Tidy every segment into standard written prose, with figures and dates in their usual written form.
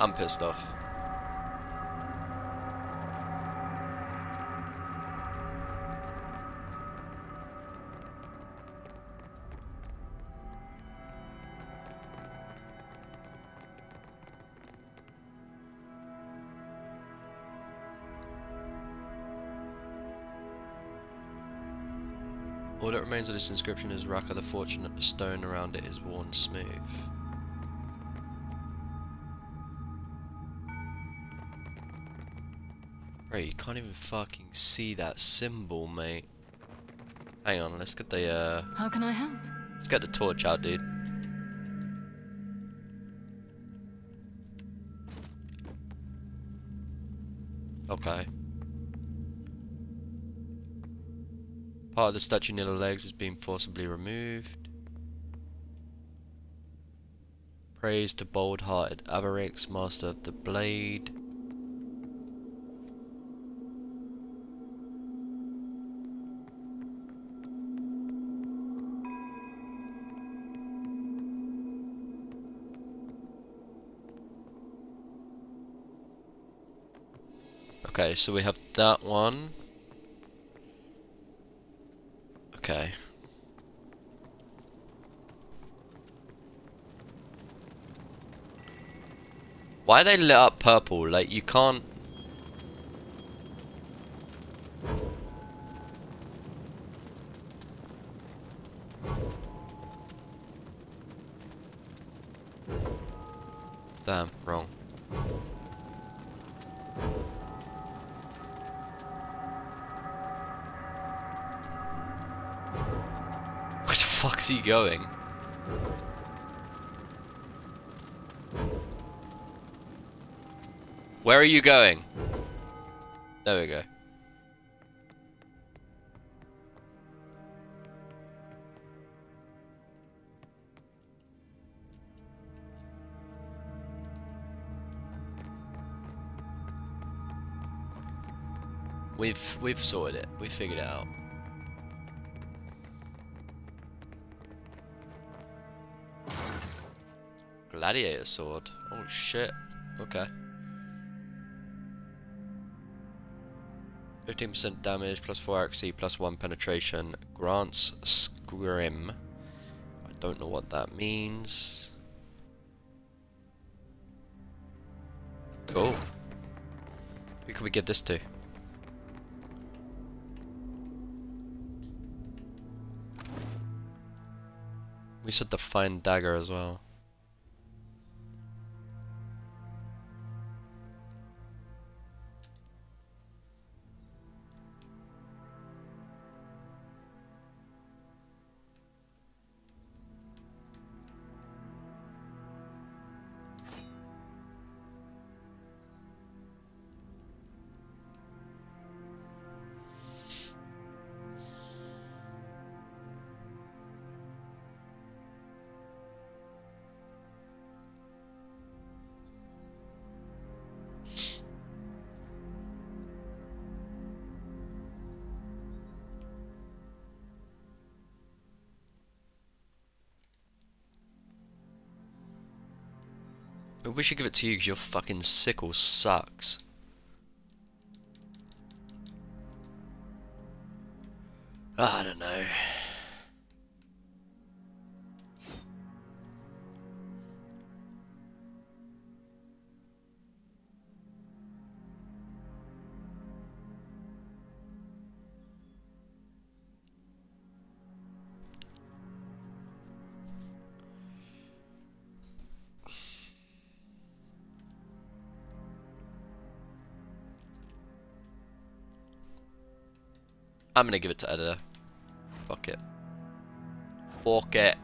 I'm pissed off. All that remains of this inscription is Raka the Fortunate. The stone around it is worn smooth. Right, you can't even fucking see that symbol, mate. Hang on, let's get the How can I help? let's get the torch out, dude. Okay. Part of the statue near the legs is being forcibly removed. Praise to bold-hearted Avarix, master of the blade. Okay, so we have that one. Okay. Why are they lit up purple? Like, you can't... Damn, wrong. Where the fuck's he going? Where are you going? There we go. We've sorted it. We figured it out. Gladiator sword. Oh shit. Okay. 15% damage, plus 4 accuracy, plus 1 penetration. Grants Scrim. I don't know what that means. Cool. Who can we give this to? We said the fine dagger as well. We should give it to you because your fucking sickle sucks. I don't know. I'm gonna give it to editor. Fuck it. Fuck it.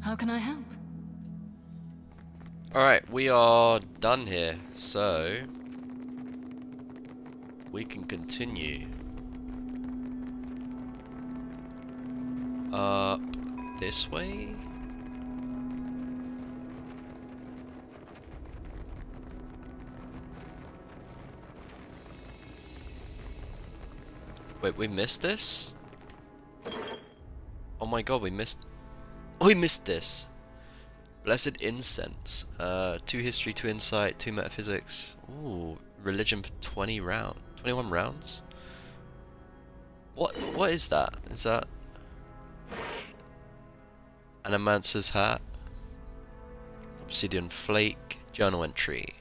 How can I help? Alright, we are done here, so we can continue up this way. Wait, we missed this? Oh my god, we missed... Oh, we missed this! Blessed Incense. 2 history, 2 insight, 2 metaphysics. Ooh, religion for 21 rounds? What is that? Is that... Animancer's hat? Obsidian flake. Journal entry.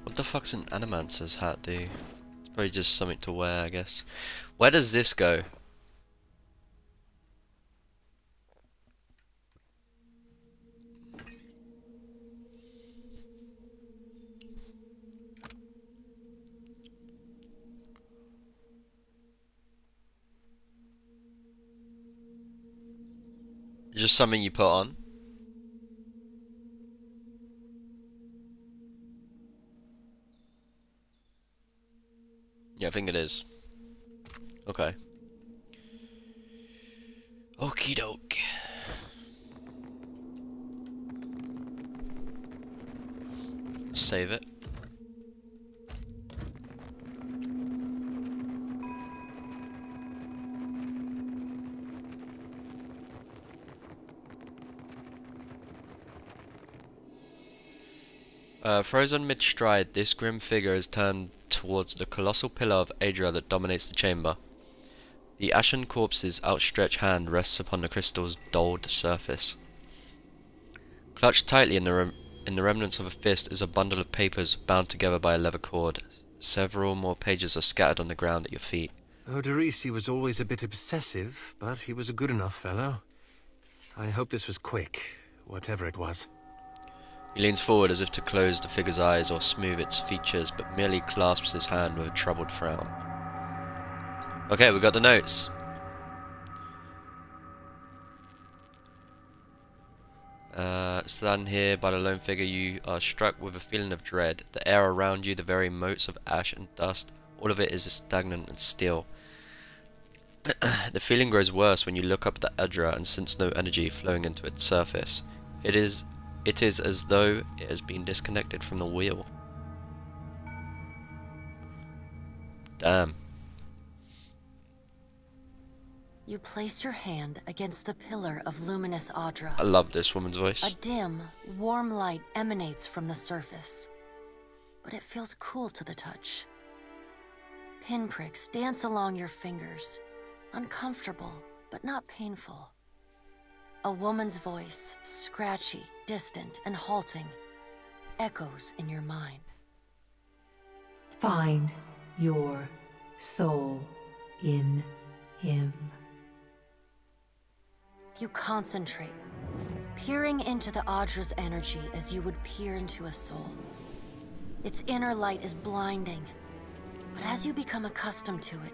What the fuck's an Animancer's hat do? It's probably just something to wear, I guess. Where does this go? Just something you put on? Yeah, I think it is. Okay. Okie doke. Save it. Frozen mid-stride, this grim figure is turned towards the colossal pillar of Adria that dominates the chamber. The ashen corpse's outstretched hand rests upon the crystal's dulled surface. Clutched tightly in the remnants of a fist is a bundle of papers bound together by a leather cord. Several more pages are scattered on the ground at your feet. Oderisi was always a bit obsessive, but he was a good enough fellow. I hope this was quick, whatever it was. He leans forward as if to close the figure's eyes or smooth its features, but merely clasps his hand with a troubled frown. Okay, we got the notes. Standing here by the lone figure, you are struck with a feeling of dread. The air around you, the very motes of ash and dust, all of it is stagnant and still. The feeling grows worse when you look up at the Adra and sense no energy flowing into its surface. It is as though it has been disconnected from the wheel. Damn. You place your hand against the pillar of luminous Adra. I love this woman's voice. A dim, warm light emanates from the surface, but it feels cool to the touch. Pinpricks dance along your fingers, uncomfortable, but not painful. A woman's voice, scratchy, distant, and halting, echoes in your mind. Find your soul in him. You concentrate, peering into the Adra's energy as you would peer into a soul. Its inner light is blinding, but as you become accustomed to it,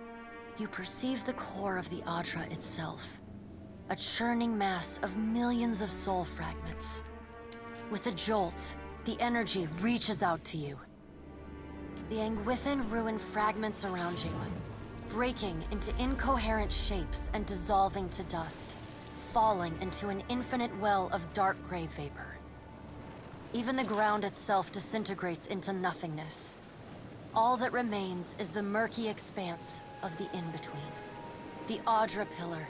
you perceive the core of the Adra itself, a churning mass of millions of soul fragments. With a jolt, the energy reaches out to you. The Angwithan ruin fragments around you, breaking into incoherent shapes and dissolving to dust, falling into an infinite well of dark gray vapor. Even the ground itself disintegrates into nothingness. All that remains is the murky expanse of the in-between. The Adra pillar,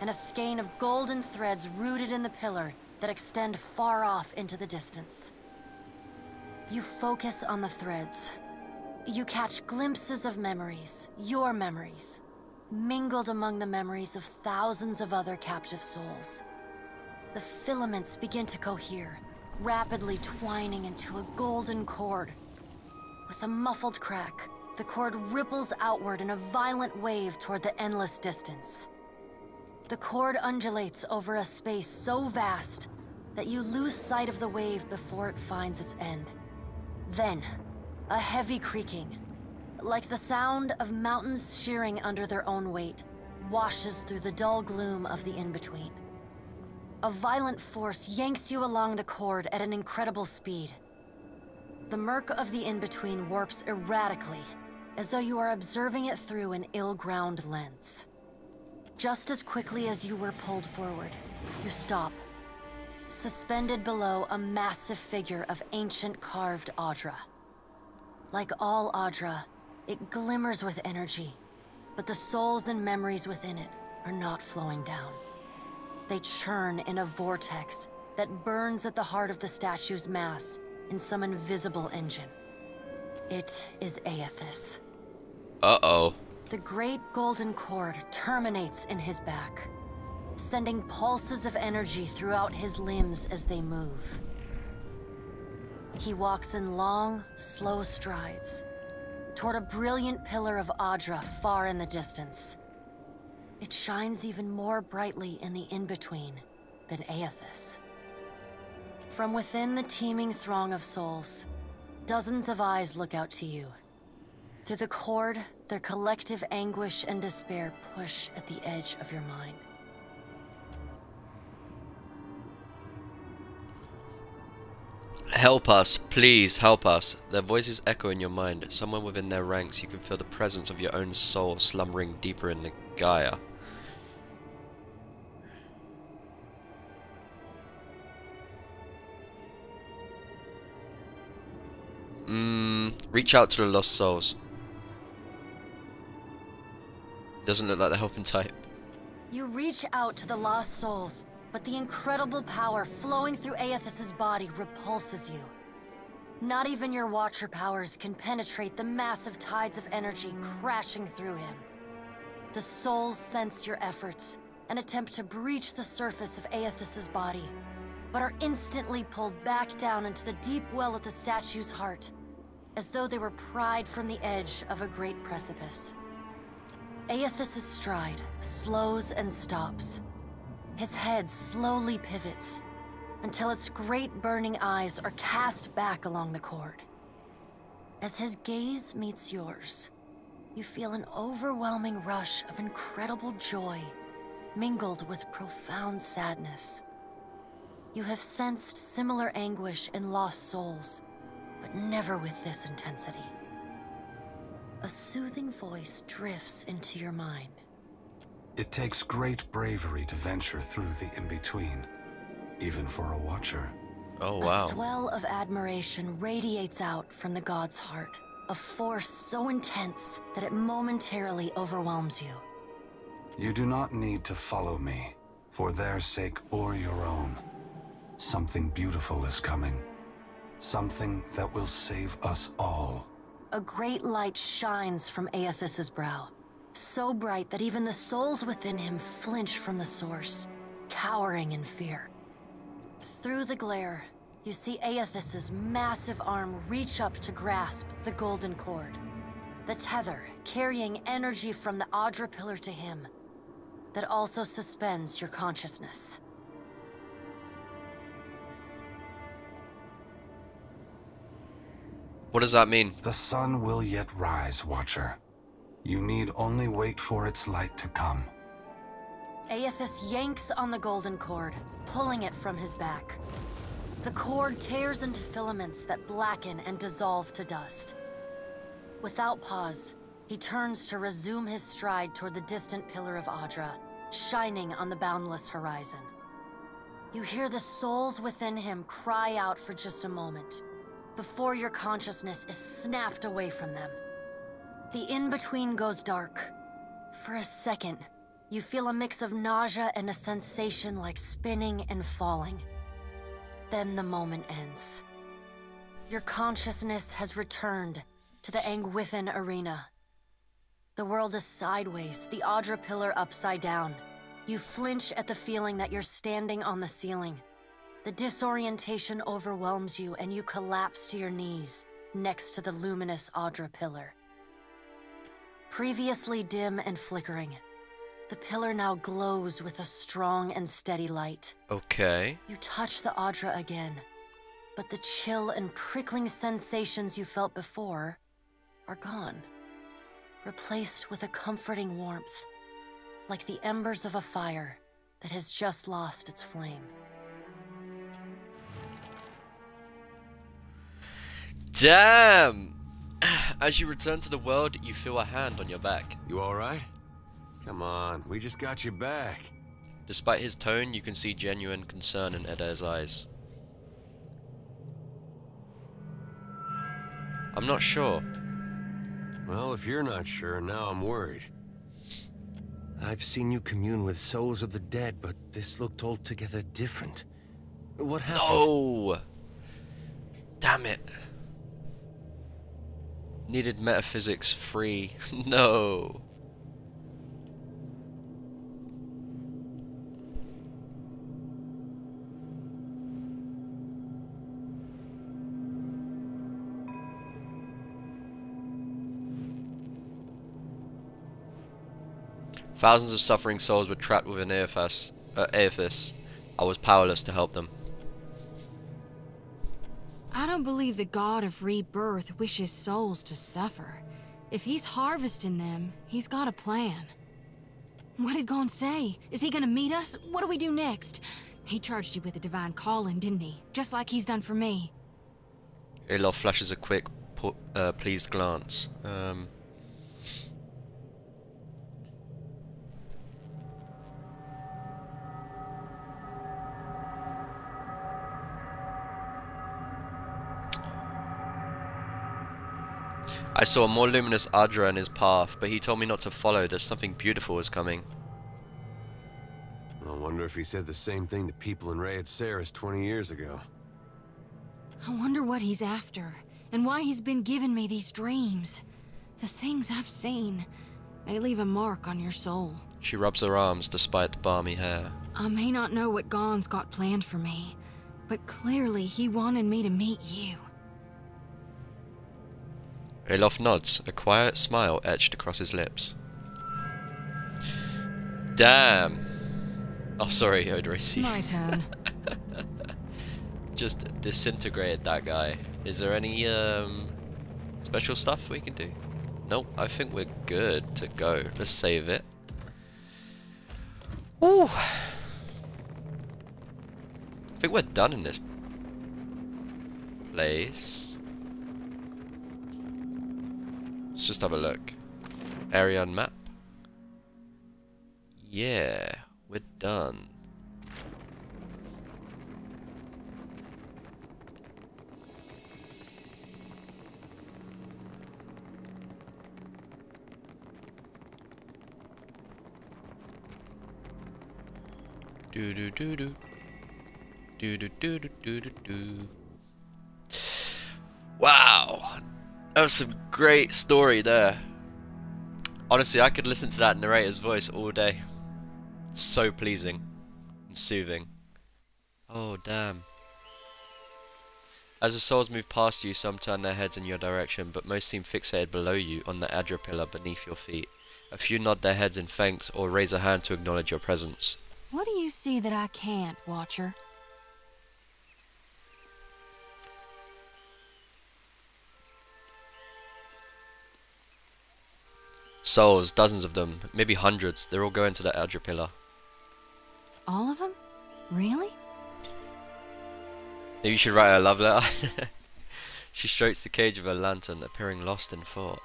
and a skein of golden threads rooted in the pillar that extend far off into the distance. You focus on the threads. You catch glimpses of memories, your memories, mingled among the memories of thousands of other captive souls. The filaments begin to cohere, rapidly twining into a golden cord. With a muffled crack, the cord ripples outward in a violent wave toward the endless distance. The cord undulates over a space so vast that you lose sight of the wave before it finds its end. Then, a heavy creaking, like the sound of mountains shearing under their own weight, washes through the dull gloom of the in-between. A violent force yanks you along the cord at an incredible speed. The murk of the in-between warps erratically, as though you are observing it through an ill-ground lens. Just as quickly as you were pulled forward, you stop, suspended below a massive figure of ancient carved Audra. Like all Audra, it glimmers with energy, but the souls and memories within it are not flowing down. They churn in a vortex that burns at the heart of the statue's mass in some invisible engine. It is Aethys. Uh-oh. The great golden cord terminates in his back, sending pulses of energy throughout his limbs as they move. He walks in long, slow strides toward a brilliant pillar of Audra far in the distance. It shines even more brightly in the in-between than Aethys. From within the teeming throng of souls, dozens of eyes look out to you. Through the cord, their collective anguish and despair push at the edge of your mind. Help us, please help us. Their voices echo in your mind. Somewhere within their ranks you can feel the presence of your own soul slumbering deeper in the Gaia. Reach out to the lost souls. Doesn't look like they're helping type. You reach out to the lost souls, but the incredible power flowing through Aethys' body repulses you. Not even your Watcher powers can penetrate the massive tides of energy crashing through him. The souls sense your efforts and attempt to breach the surface of Aethys' body, but are instantly pulled back down into the deep well at the statue's heart, as though they were pried from the edge of a great precipice. Aethys' stride slows and stops. His head slowly pivots, until its great burning eyes are cast back along the cord. As his gaze meets yours, you feel an overwhelming rush of incredible joy, mingled with profound sadness. You have sensed similar anguish in lost souls, but never with this intensity. A soothing voice drifts into your mind. It takes great bravery to venture through the in-between, even for a Watcher. Oh wow. A swell of admiration radiates out from the god's heart, a force so intense that it momentarily overwhelms you. You do not need to follow me, for their sake or your own. Something beautiful is coming. Something that will save us all. A great light shines from Aethys' brow, so bright that even the souls within him flinch from the source, cowering in fear. Through the glare, you see Aethys' massive arm reach up to grasp the golden cord, the tether carrying energy from the Audra pillar to him, that also suspends your consciousness. What does that mean? The sun will yet rise, Watcher. You need only wait for its light to come. Aethys yanks on the golden cord, pulling it from his back. The cord tears into filaments that blacken and dissolve to dust. Without pause, he turns to resume his stride toward the distant pillar of Audra, shining on the boundless horizon. You hear the souls within him cry out for just a moment, before your consciousness is snapped away from them. The in-between goes dark. For a second, you feel a mix of nausea and a sensation like spinning and falling. Then the moment ends. Your consciousness has returned to the Angwithan arena. The world is sideways, the Audra pillar upside down. You flinch at the feeling that you're standing on the ceiling. The disorientation overwhelms you and you collapse to your knees next to the luminous Audra pillar. Previously dim and flickering, the pillar now glows with a strong and steady light. Okay. You touch the Audra again, but the chill and prickling sensations you felt before are gone, replaced with a comforting warmth, like the embers of a fire that has just lost its flame. Damn! As you return to the world, you feel a hand on your back. You alright? Come on, we just got you back. Despite his tone, you can see genuine concern in Adair's eyes. I'm not sure. Well, if you're not sure, now I'm worried. I've seen you commune with souls of the dead, but this looked altogether different. What happened? No! Damn it. Needed metaphysics free. No. Thousands of suffering souls were trapped within Aethys. I was powerless to help them. I don't believe the god of rebirth wishes souls to suffer. If he's harvesting them, he's got a plan. What did Gon say? Is he gonna meet us? What do we do next? He charged you with a divine calling, didn't he? Just like he's done for me. Alof flashes a quick, pleased glance. I saw a more luminous Adra in his path, but he told me not to follow, that something beautiful was coming. I wonder if he said the same thing to people in Rayed Saris 20 years ago. I wonder what he's after, and why he's been giving me these dreams. The things I've seen, they leave a mark on your soul. She rubs her arms despite the balmy hair. I may not know what Gon's got planned for me, but clearly he wanted me to meet you. Alof nods, a quiet smile etched across his lips. Damn! Oh, sorry, Odoracy. My turn. Just disintegrated that guy. Is there any special stuff we can do? Nope, I think we're good to go. Let's save it. Ooh. I think we're done in this place. Let's just have a look. Area and map. Yeah, we're done. Do do do do. Do do do do do do do. Wow. That was some great story there. Honestly, I could listen to that narrator's voice all day. It's so pleasing and soothing. Oh, damn. As the souls move past you, some turn their heads in your direction, but most seem fixated below you on the Adra pillar beneath your feet. A few nod their heads in thanks or raise a hand to acknowledge your presence. What do you see that I can't, Watcher? Souls, dozens of them, maybe hundreds, they're all going to the Adra pillar. All of them? Really? Maybe you should write her a love letter. She strokes the cage of her lantern, appearing lost in thought.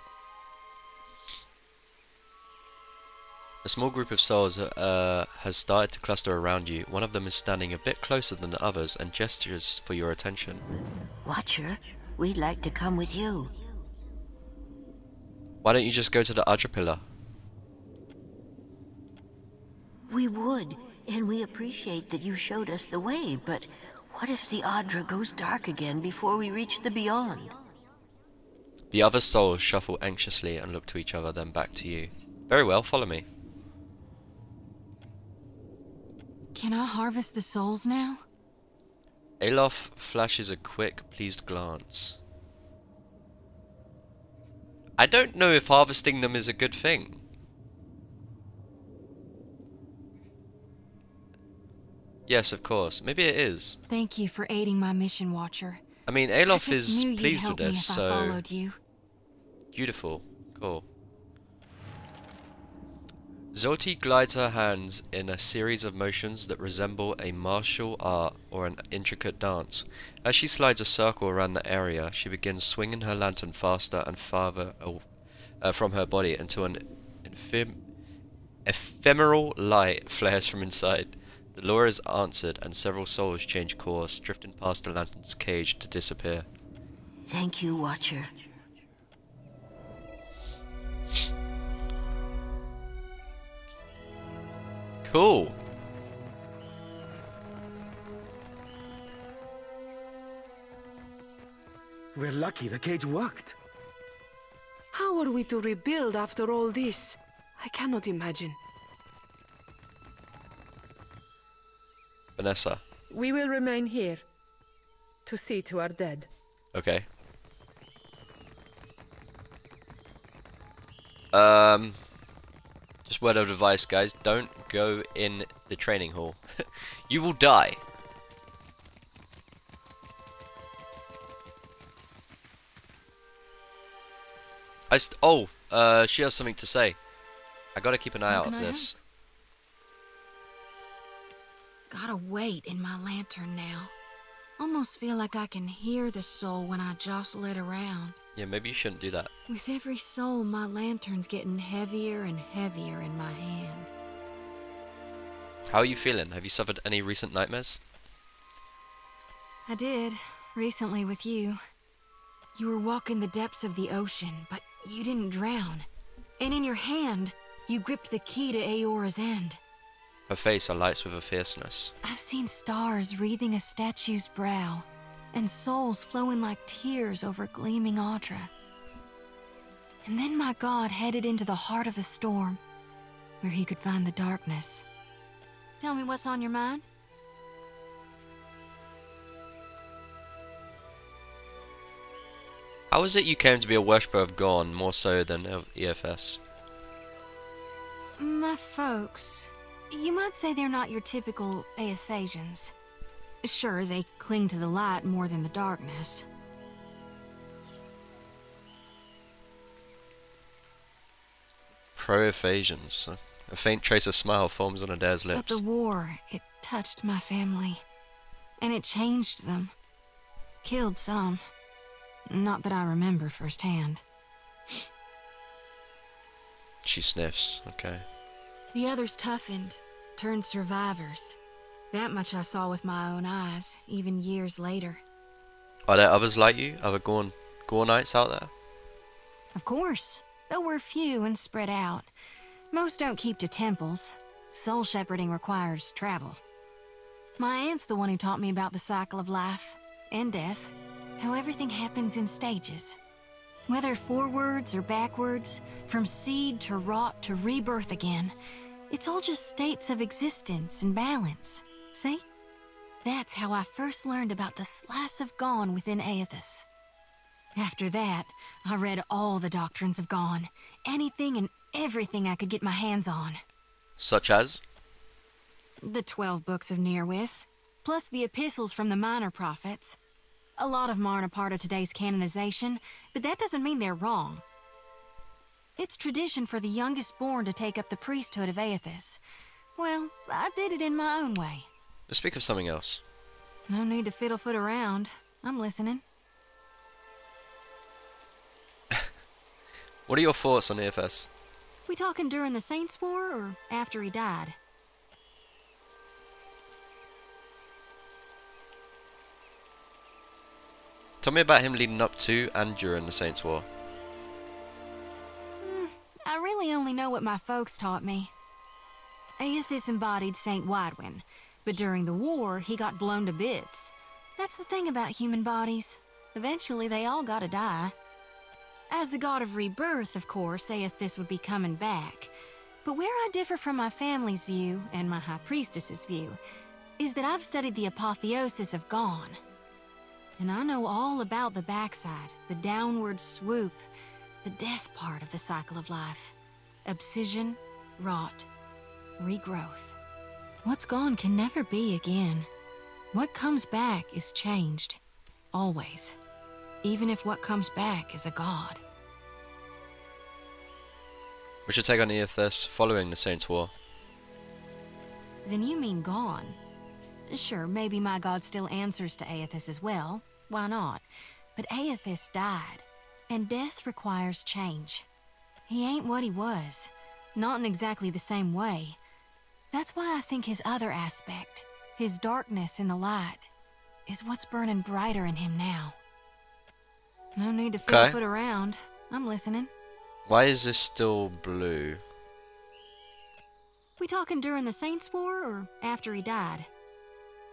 A small group of souls has started to cluster around you. One of them is standing a bit closer than the others and gestures for your attention. Watcher, we'd like to come with you. Why don't you just go to the Adra pillar? We would, and we appreciate that you showed us the way, but what if the Adra goes dark again before we reach the beyond? The other souls shuffle anxiously and look to each other, then back to you. Very well, follow me. Can I harvest the souls now? Alof flashes a quick, pleased glance. I don't know if harvesting them is a good thing. Yes, of course. Maybe it is. Thank you for aiding my mission, Watcher. I mean, Alof I is just knew you'd pleased help with me this, if so... I followed you. Beautiful. Cool. Zoti glides her hands in a series of motions that resemble a martial art or an intricate dance. As she slides a circle around the area, she begins swinging her lantern faster and farther from her body until an ephemeral light flares from inside. The lure is answered, and several souls change course, drifting past the lantern's cage to disappear. Thank you, Watcher. Cool. We're lucky the cage worked. How are we to rebuild after all this? I cannot imagine. Vanessa. We will remain here to see to our dead. Okay. Just word of advice, guys. Don't go in the training hall. You will die. She has something to say. I gotta keep an eye out for this. Gotta wait in my lantern now. Almost feel like I can hear the soul when I jostle it around. Yeah, maybe you shouldn't do that. With every soul, my lantern's getting heavier and heavier in my hand. How are you feeling? Have you suffered any recent nightmares? I did, recently with you. You were walking the depths of the ocean, but you didn't drown. And in your hand, you gripped the key to Aora's end. Her face alights with a fierceness. I've seen stars wreathing a statue's brow, and souls flowing like tears over gleaming Audra. And then my god headed into the heart of the storm, where he could find the darkness. Tell me what's on your mind? How is it you came to be a worshipper of Gorn more so than of EFS? My folks, you might say they're not your typical Aethasians. Sure, they cling to the light more than the darkness. Pro-Ephasians. A faint trace of smile forms on Adair's lips. But the war, it touched my family. And it changed them. Killed some. Not that I remember firsthand. She sniffs. Okay. The others toughened, turned survivors. That much I saw with my own eyes, even years later. Are there others like you? Other Gornites out there? Of course. Though we're few and spread out. Most don't keep to temples. Soul shepherding requires travel. My aunt's the one who taught me about the cycle of life and death. How everything happens in stages. Whether forwards or backwards, from seed to rot to rebirth again, it's all just states of existence and balance. See? That's how I first learned about the slice of Gone within Aethys. After that, I read all the doctrines of Gone, anything and everything I could get my hands on. Such as? The 12 books of Nearwith, plus the epistles from the minor prophets. A lot of them aren't a part of today's canonization, but that doesn't mean they're wrong. It's tradition for the youngest born to take up the priesthood of Aethys. Well, I did it in my own way. Let's speak of something else. No need to fiddlefoot around. I'm listening. What are your thoughts on EFS? We talking during the Saints' War or after he died? Tell me about him leading up to and during the Saints' War. I really only know what my folks taught me. Aethys embodied Saint Widwin, but during the war, he got blown to bits. That's the thing about human bodies. Eventually, they all gotta die. As the god of rebirth, of course, Aethys would be coming back. But where I differ from my family's view, and my High Priestess's view, is that I've studied the apotheosis of Gone. And I know all about the backside, the downward swoop, the death part of the cycle of life. Abscission, rot, regrowth. What's gone can never be again. What comes back is changed. Always. Even if what comes back is a god. We should take on Aethys following the Saints' War. Then you mean gone? Sure, maybe my god still answers to Aethys as well. Why not? But Aethys died, and death requires change. He ain't what he was. Not in exactly the same way. That's why I think his other aspect, his darkness in the light, is what's burning brighter in him now. No need to foot around. I'm listening. Why is this still blue? We talking during the Saints' War or after he died?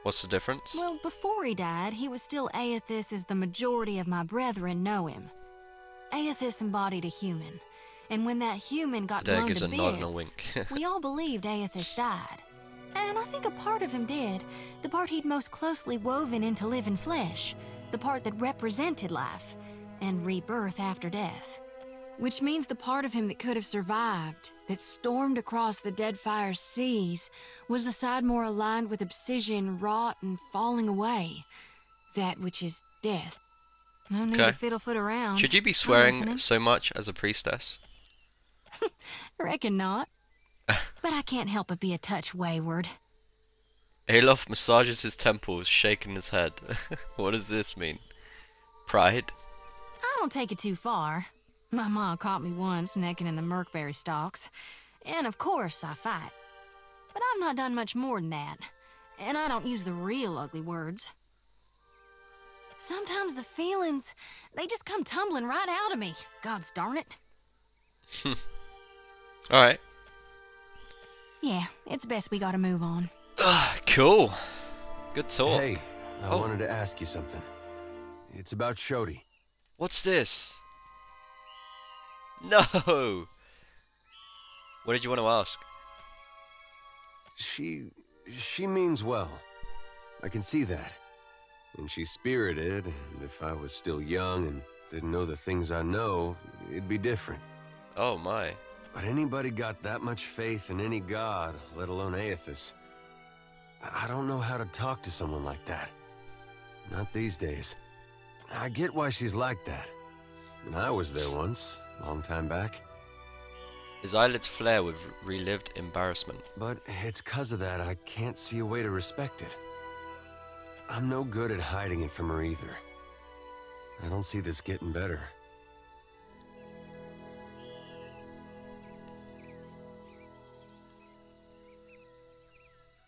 What's the difference? Well, before he died, he was still Aethys as the majority of my brethren know him. Aethys embodied a human, and when that human got blown to bits, we all believed Aethys died. And I think a part of him did, the part he'd most closely woven into living flesh, the part that represented life, and rebirth after death. Which means the part of him that could have survived, that stormed across the Deadfire seas, was the side more aligned with obsidian, rot, and falling away. That which is death. No need to fiddle-foot around. Should you be swearing so much as a priestess? Reckon not. But I can't help but be a touch wayward. Alof massages his temples, shaking his head. What does this mean? Pride? I don't take it too far. My mom caught me once necking in the merkberry stalks. And of course I fight. But I've not done much more than that. And I don't use the real ugly words. Sometimes the feelings, they just come tumbling right out of me. Gods darn it. Alright. Yeah, it's best we gotta move on. Cool. Good talk. Hey, I wanted to ask you something. It's about Shodi. What's this? No! What did you want to ask? She means well. I can see that. And she's spirited, and if I was still young and didn't know the things I know, it'd be different. Oh my. But anybody got that much faith in any god, let alone Aethys? I don't know how to talk to someone like that. Not these days. I get why she's like that. And I was there once, long time back. His eyelids flare with relived embarrassment. But it's 'cause of that I can't see a way to respect it. I'm no good at hiding it from her either. I don't see this getting better.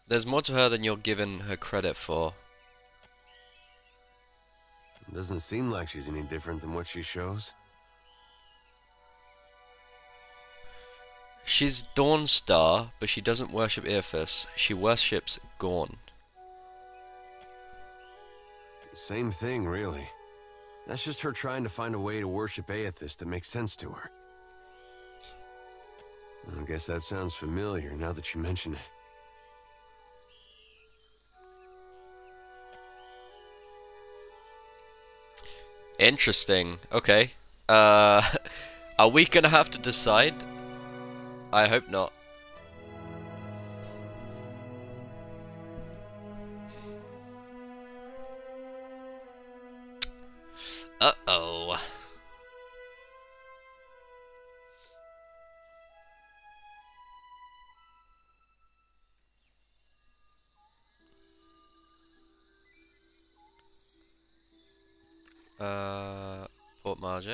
There's more to her than you're giving her credit for. It doesn't seem like she's any different than what she shows. She's Dawnstar, but she doesn't worship Aethys. She worships Gorn. Same thing, really. That's just her trying to find a way to worship Aethys that makes sense to her. I guess that sounds familiar now that you mention it. Interesting. Okay. Are we gonna have to decide? I hope not. Uh-oh. Port Marge.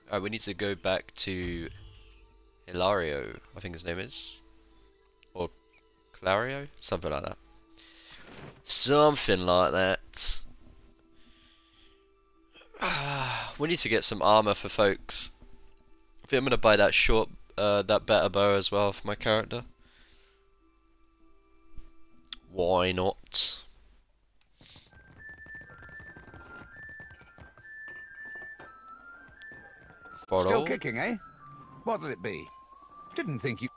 Alright, we need to go back to Hilario, I think his name is. Or Clario? Something like that. Something like that. We need to get some armor for folks. I think I'm gonna buy that that better bow as well for my character. Why not? Still kicking, eh? What'll it be? Didn't think you...